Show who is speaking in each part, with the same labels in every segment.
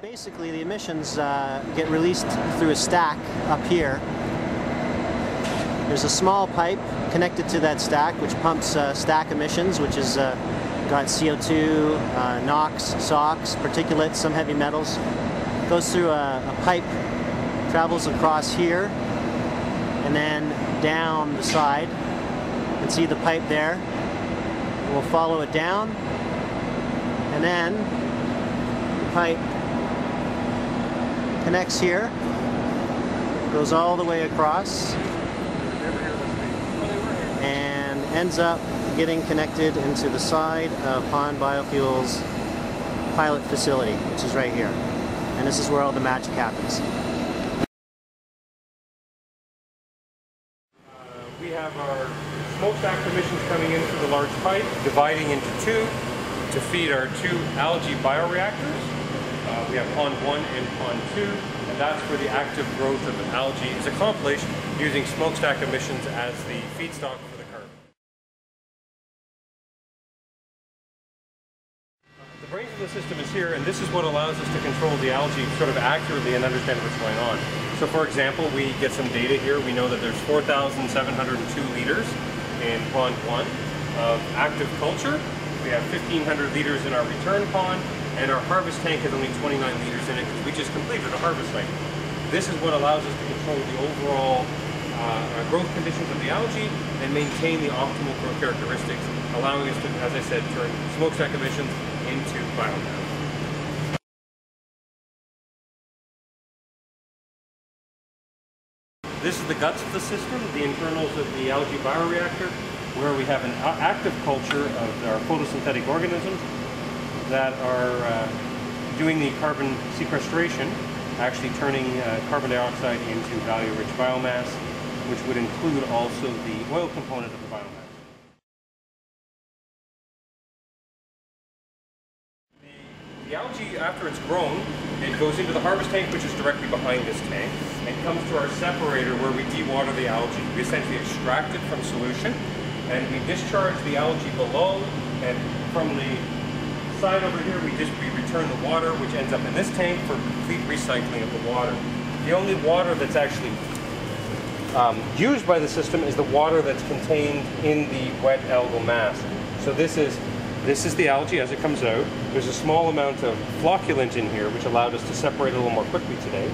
Speaker 1: Basically, the emissions get released through a stack up here. There's a small pipe connected to that stack which pumps stack emissions, which is got CO2, NOx, SOx, particulates, some heavy metals. Goes through a pipe, travels across here, and then down the side. You can see the pipe there. We'll follow it down, and then the pipe connects here, goes all the way across, and ends up getting connected into the side of Pond Biofuels pilot facility, which is right here. And this is where all the magic happens.
Speaker 2: We have our smokestack emissions coming in through the large pipe, dividing into two to feed our two algae bioreactors. We have pond 1 and pond 2, and that's where the active growth of algae is accomplished using smokestack emissions as the feedstock for the carbon. The brains of the system is here, and this is what allows us to control the algae sort of accurately and understand what's going on. So for example, we get some data here. We know that there's 4,702 liters in pond 1 of active culture. We have 1,500 liters in our return pond, and our harvest tank has only 29 liters in it because we just completed a harvest cycle. This is what allows us to control the overall growth conditions of the algae and maintain the optimal growth characteristics, allowing us to, as I said, turn smokestack emissions into biomass. This is the guts of the system, the internals of the algae bioreactor, where we have an active culture of our photosynthetic organisms that are doing the carbon sequestration, actually turning carbon dioxide into value-rich biomass, which would include also the oil component of the biomass. The algae, after it's grown, it goes into the harvest tank, which is directly behind this tank, and comes to our separator where we dewater the algae. We essentially extract it from solution, and we discharge the algae below, and from the side over here we return the water, which ends up in this tank for complete recycling of the water. The only water that's actually used by the system is the water that's contained in the wet algal mass. So this is the algae as it comes out. There's a small amount of flocculant in here, which allowed us to separate it a little more quickly today.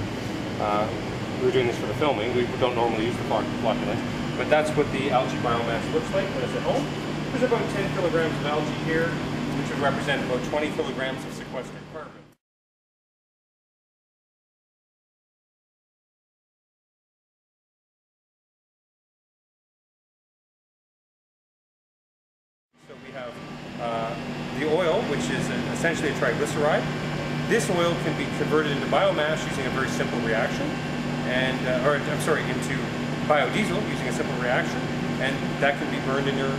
Speaker 2: We were doing this for the filming. We don't normally use the flocculant, but that's what the algae biomass looks like when it's at home. There's about 10 kilograms of algae here, which would represent about 20 kilograms of sequestered carbon. So we have the oil, which is essentially a triglyceride. This oil can be converted into biomass using a very simple reaction, and into biodiesel using a simple reaction, and that can be burned in your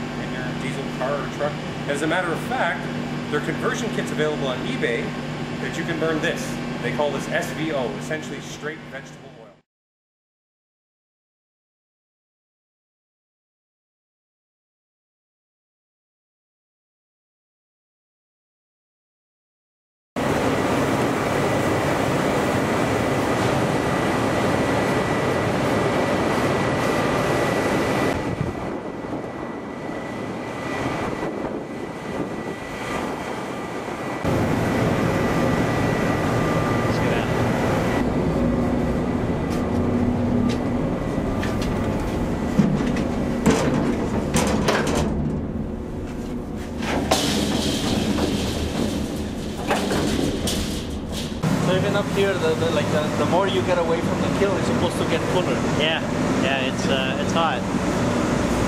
Speaker 2: diesel car or truck. As a matter of fact, there are conversion kits available on eBay that you can burn this. They call this SVO, essentially straight vegetable oil.
Speaker 3: Even up here, the more you get away from the kiln, it's supposed to get cooler.
Speaker 1: Yeah, it's hot.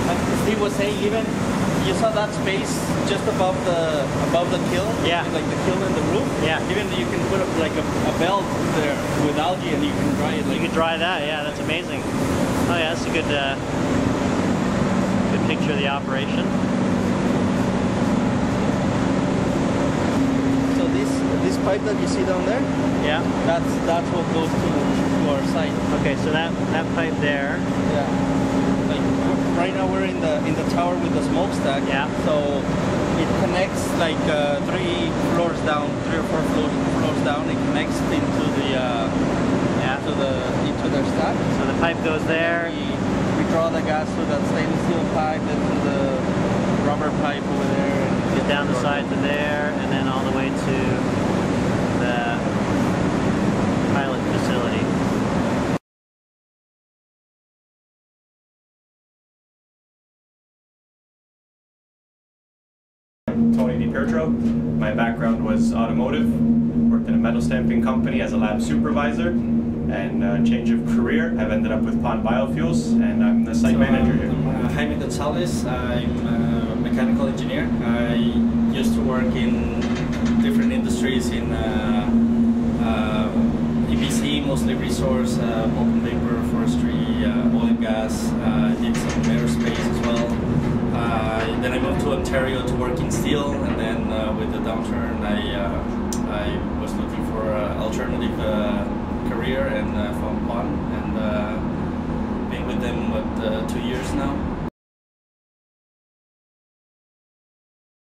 Speaker 3: Like Steve was saying, even you saw that space just above the kiln.
Speaker 1: Yeah.
Speaker 3: Like the kiln and the roof.
Speaker 1: Yeah.
Speaker 3: Even you can put up like a belt there with algae, and you can dry it.
Speaker 1: You could dry that. Yeah, that's amazing. Oh yeah, that's a good picture of the operation.
Speaker 3: This pipe that you see down there,
Speaker 1: Yeah.
Speaker 3: that's what goes to our site.
Speaker 1: Okay, so that pipe there.
Speaker 3: Yeah. Like right now now we're in the tower with the smokestack.
Speaker 1: Yeah.
Speaker 3: So it connects like 3 floors down, 3 or 4 floors down. It connects into the into their stack.
Speaker 1: So the pipe goes there.
Speaker 3: We draw the gas through that stainless steel pipe, then through the rubber pipe over there. And
Speaker 1: Get down the side to there, and then all the way to the pilot facility.
Speaker 4: Tony DiPietro. My background was automotive. Worked in a metal stamping company as a lab supervisor, and change of career. I've ended up with Pond Biofuels, and I'm the site manager here.
Speaker 5: I'm Jaime Gonzalez. I'm a mechanical engineer. I used to work in different industries in EPC, mostly resource, pulp and paper, forestry, oil and gas. Did some aerospace as well. Then I moved to Ontario to work in steel, and then with the downturn, I was looking for an alternative career and found Pond, and been with them 2 years now.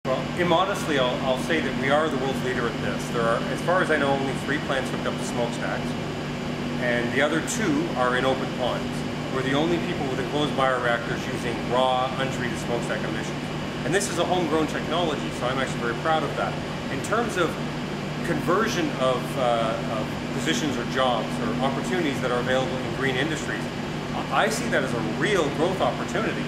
Speaker 2: Well, immodestly, I'll say that we are the world's leader at this. There are, as far as I know, only 3 plants hooked up to smokestacks, and the other 2 are in open ponds. We're the only people with enclosed bioreactors using raw, untreated smokestack emissions. And this is a homegrown technology, so I'm actually very proud of that. In terms of conversion of positions or jobs or opportunities that are available in green industries, I see that as a real growth opportunity.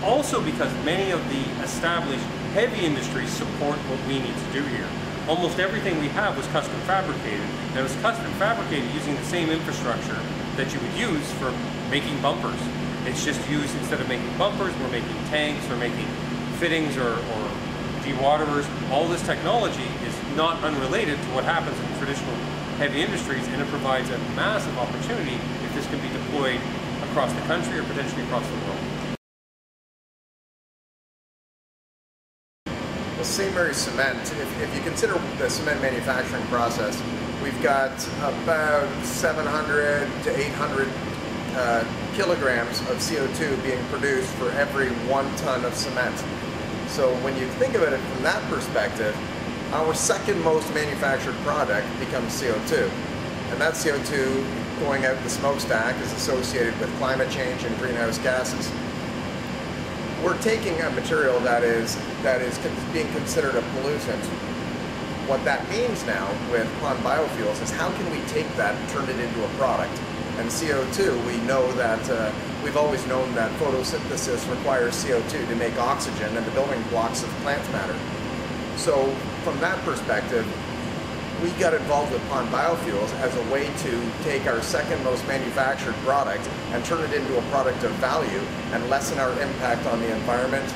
Speaker 2: Also because many of the established heavy industries support what we need to do here. Almost everything we have was custom fabricated, and it was custom fabricated using the same infrastructure that you would use for making bumpers. It's just used, instead of making bumpers, we're making tanks, we're making fittings or dewaterers. All this technology is not unrelated to what happens in traditional heavy industries, and it provides a massive opportunity if this can be deployed across the country or potentially across the world.
Speaker 6: Well, St. Mary's Cement, if you consider the cement manufacturing process, we've got about 700 to 800 kilograms of CO2 being produced for every 1 ton of cement. So when you think about it from that perspective, our second most manufactured product becomes CO2. And that CO2 going out the smokestack is associated with climate change and greenhouse gases. We're taking a material that is being considered a pollutant. What that means now with Pond Biofuels is how can we take that and turn it into a product? And CO2, we know that, we've always known that photosynthesis requires CO2 to make oxygen and the building blocks of plant matter. So from that perspective, we got involved with Pond Biofuels as a way to take our second most manufactured product and turn it into a product of value and lessen our impact on the environment,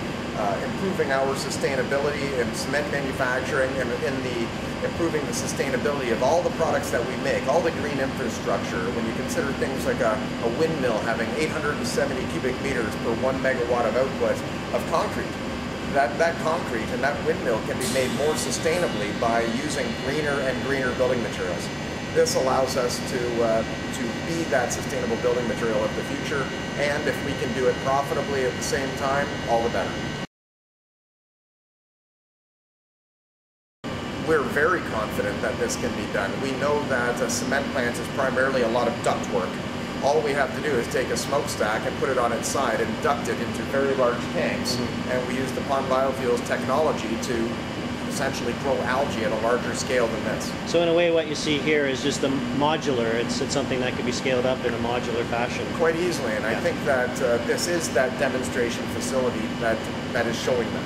Speaker 6: improving our sustainability in cement manufacturing and in improving the sustainability of all the products that we make, all the green infrastructure. When you consider things like a windmill having 870 cubic meters per 1 megawatt of output of concrete, that concrete and that windmill can be made more sustainably by using greener and greener building materials. This allows us to be that sustainable building material of the future, and if we can do it profitably at the same time, all the better. We're very confident that this can be done. We know that a cement plant is primarily a lot of duct work. All we have to do is take a smokestack and put it on its side and duct it into very large tanks. And we use the Pond Biofuels technology to essentially grow algae at a larger scale than this.
Speaker 1: So in a way what you see here is just a modular, it's something that can be scaled up in a modular fashion.
Speaker 6: Quite easily, and I think that this is that demonstration facility that is showing them.